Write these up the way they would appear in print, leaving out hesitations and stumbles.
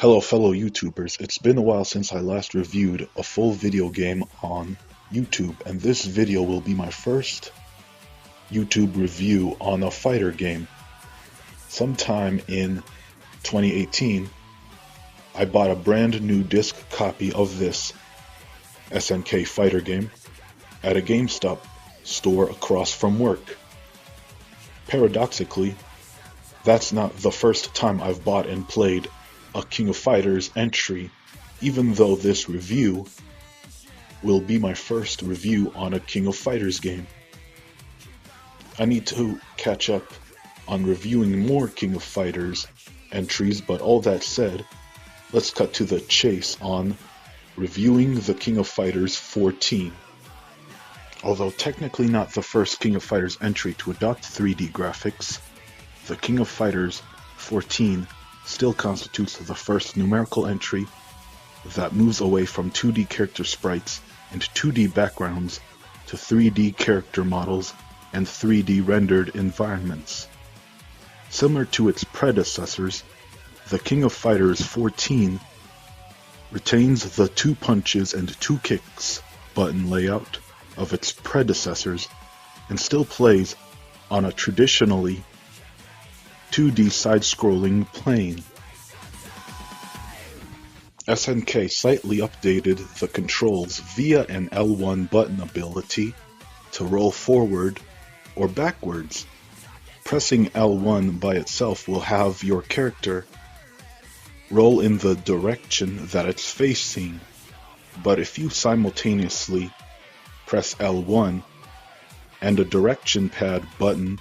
Hello fellow YouTubers, it's been a while since I last reviewed a full video game on YouTube, and this video will be my first YouTube review on a fighter game. Sometime in 2018, I bought a brand new disc copy of this SNK fighter game at a GameStop store across from work. Paradoxically, that's not the first time I've bought and played a King of Fighters entry, even though this review will be my first review on a King of Fighters game. I need to catch up on reviewing more King of Fighters entries, but all that said, let's cut to the chase on reviewing the King of Fighters XIV. Although technically not the first King of Fighters entry to adopt 3D graphics, the King of Fighters XIV still constitutes the first numerical entry that moves away from 2D character sprites and 2D backgrounds to 3D character models and 3D rendered environments. Similar to its predecessors, the King of Fighters XIV retains the 2 punches and 2 kicks button layout of its predecessors and still plays on a traditionally 2D side-scrolling plane. SNK slightly updated the controls via an L1 button ability to roll forward or backwards. Pressing L1 by itself will have your character roll in the direction that it's facing, but if you simultaneously press L1 and a direction pad button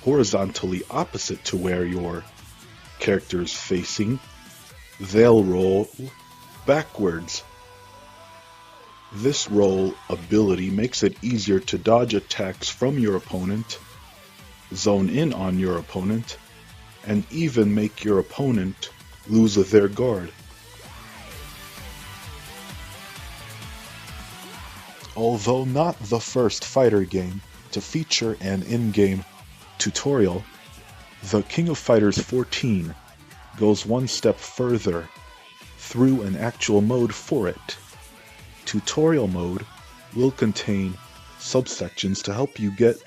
horizontally opposite to where your character is facing, they'll roll backwards. This roll ability makes it easier to dodge attacks from your opponent, zone in on your opponent, and even make your opponent lose their guard. Although not the first fighter game to feature an in-game tutorial, the King of Fighters XIV goes one step further through an actual mode for it. Tutorial mode will contain subsections to help you get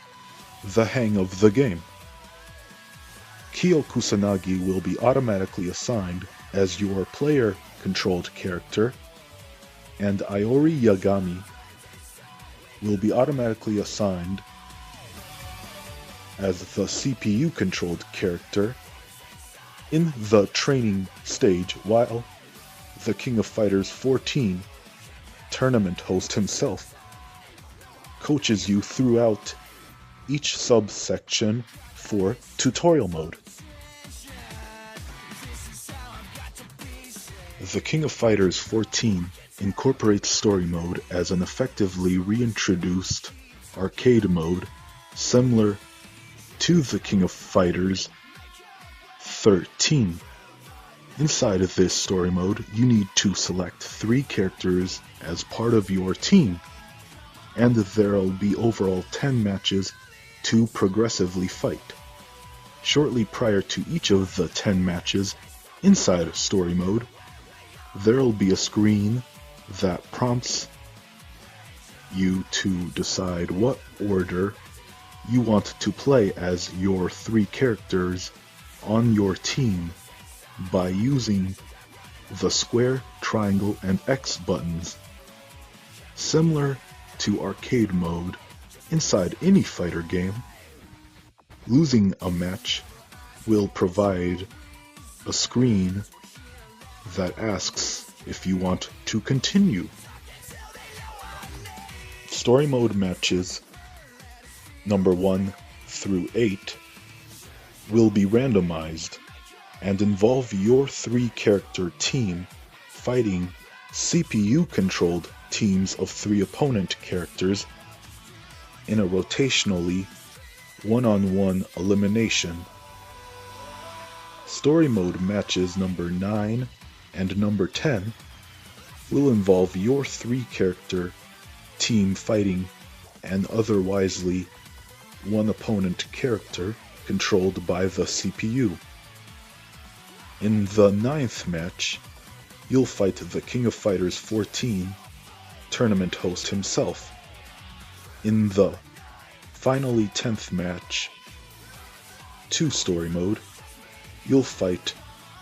the hang of the game. Kyo Kusanagi will be automatically assigned as your player-controlled character, and Iori Yagami will be automatically assigned as the CPU-controlled character in the training stage, while the King of Fighters XIV tournament host himself coaches you throughout each subsection for tutorial mode. The King of Fighters XIV incorporates story mode as an effectively reintroduced arcade mode similar to the King of Fighters XIII. Inside of this story mode, you need to select 3 characters as part of your team, and there'll be overall 10 matches to progressively fight. Shortly prior to each of the 10 matches inside story mode, there'll be a screen that prompts you to decide what order you want to play as your 3 characters on your team by using the square, triangle, and X buttons. Similar to arcade mode inside any fighter game, losing a match will provide a screen that asks if you want to continue. Story mode matches number 1 through 8 will be randomized and involve your 3-character team fighting CPU-controlled teams of 3 opponent characters in a rotationally one-on-one elimination. Story mode matches number 9 and number 10 will involve your 3-character team fighting an otherwisely one opponent character controlled by the CPU. In the 9th match, you'll fight the King of Fighters XIV tournament host himself. In the finally 10th match, 2 story mode, you'll fight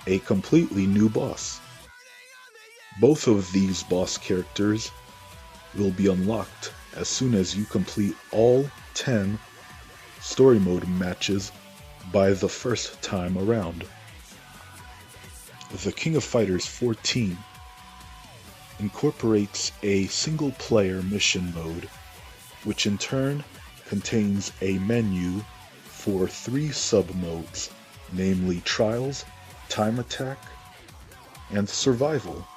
a completely new boss. Both of these boss characters will be unlocked as soon as you complete all 10 story mode matches by the first time around. The King of Fighters XIV incorporates a single-player mission mode, which in turn contains a menu for 3 sub-modes, namely Trials, Time Attack, and Survival.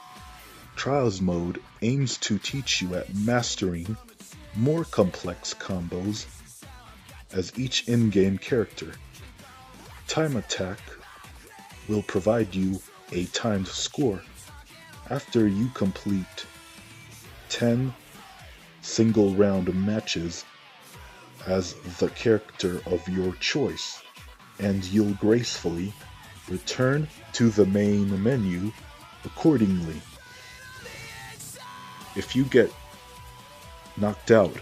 Trials mode aims to teach you at mastering more complex combos as each in-game character. Time Attack will provide you a timed score after you complete 10 single round matches as the character of your choice, and you'll gracefully return to the main menu accordingly. If you get knocked out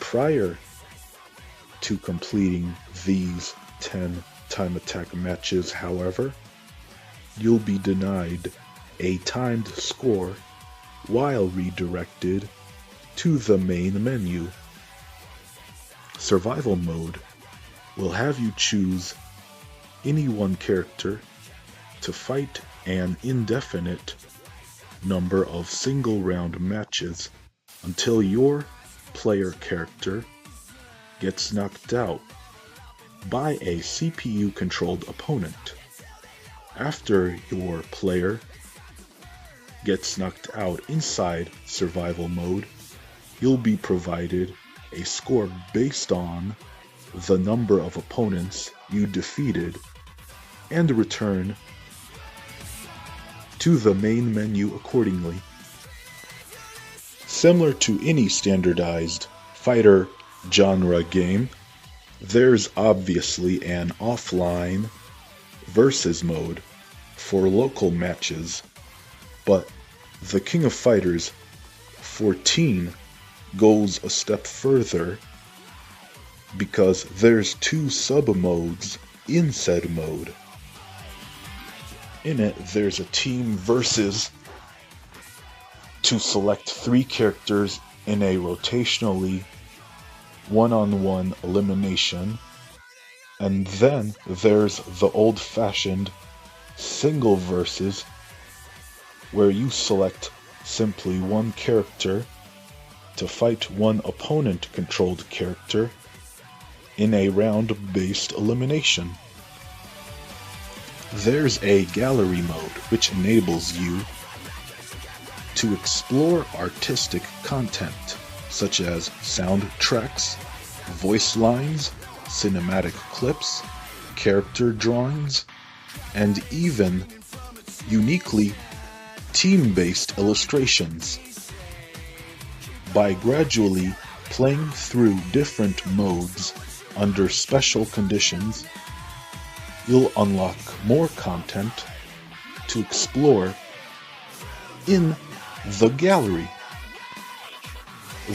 prior to completing these 10 time attack matches, however, you'll be denied a timed score while redirected to the main menu. Survival mode will have you choose any one character to fight an indefinite number of single round matches until your player character gets knocked out by a CPU controlled opponent. After your player gets knocked out inside survival mode, you'll be provided a score based on the number of opponents you defeated and return to the main menu accordingly. Similar to any standardized fighter genre game, there's obviously an offline versus mode for local matches, but the King of Fighters XIV goes a step further because there's 2 sub-modes in said mode. In it, there's a team versus to select 3 characters in a rotationally one-on-one elimination, and then there's the old-fashioned single versus where you select simply one character to fight one opponent-controlled character in a round-based elimination. There's a gallery mode which enables you to explore artistic content such as soundtracks, voice lines, cinematic clips, character drawings, and even uniquely team-based illustrations. By gradually playing through different modes under special conditions, you'll unlock more content to explore in the gallery.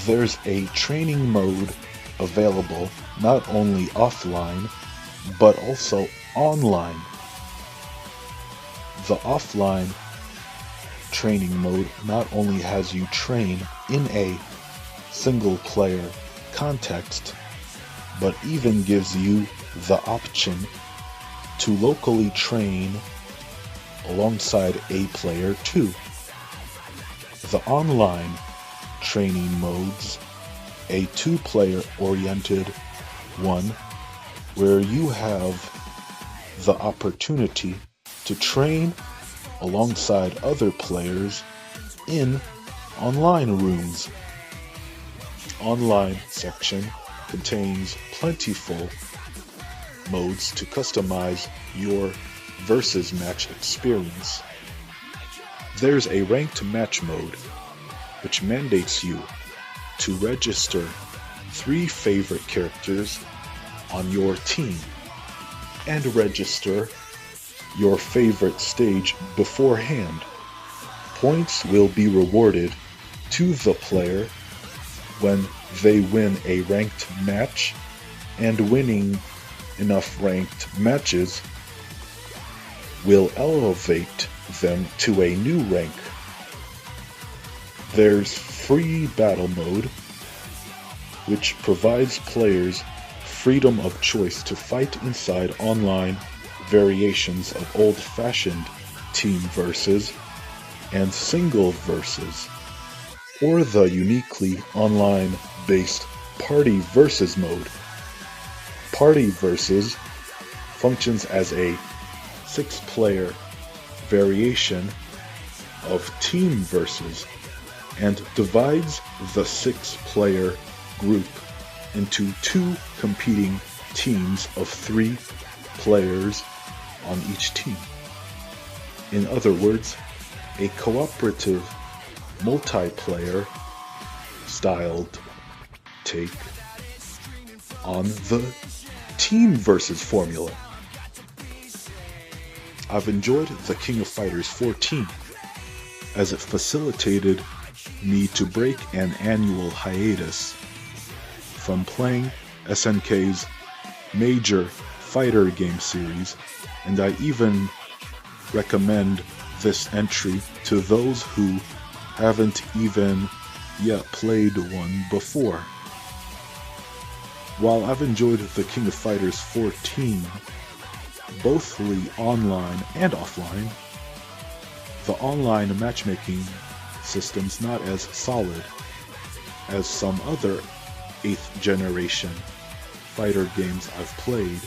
There's a training mode available not only offline but also online. The offline training mode not only has you train in a single player context, but even gives you the option to locally train alongside a player too. The online training modes, a 2-player oriented one where you have the opportunity to train alongside other players in online rooms. Online section contains plentiful modes to customize your versus match experience. There's a ranked match mode which mandates you to register 3 favorite characters on your team and register your favorite stage beforehand. Points will be rewarded to the player when they win a ranked match, and winning enough ranked matches will elevate them to a new rank. There's free battle mode, which provides players freedom of choice to fight inside online variations of old-fashioned team versus and single versus, or the uniquely online-based party versus mode. Party versus functions as a 6-player variation of team versus and divides the 6-player group into 2 competing teams of 3 players on each team. In other words, a cooperative multiplayer styled take on the team versus formula. I've enjoyed the King of Fighters XIV as it facilitated me to break an annual hiatus from playing SNK's major fighter game series, and I even recommend this entry to those who haven't even yet played one before. While I've enjoyed the King of Fighters XIV, bothly online and offline, the online matchmaking system's not as solid as some other 8th generation fighter games I've played,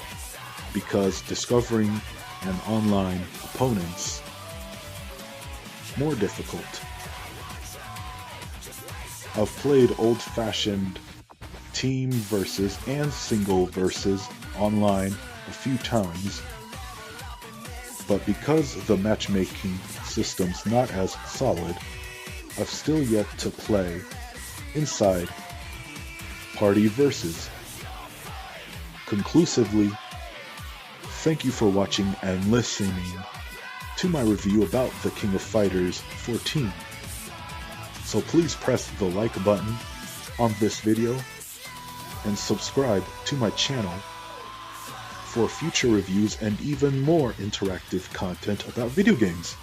because discovering an online opponent's more difficult. I've played old-fashioned team versus and single versus online a few times, but because the matchmaking system's not as solid, I've still yet to play inside party versus. Conclusively, thank you for watching and listening to my review about the King of Fighters XIV. So please press the like button on this video and subscribe to my channel for future reviews and even more interactive content about video games.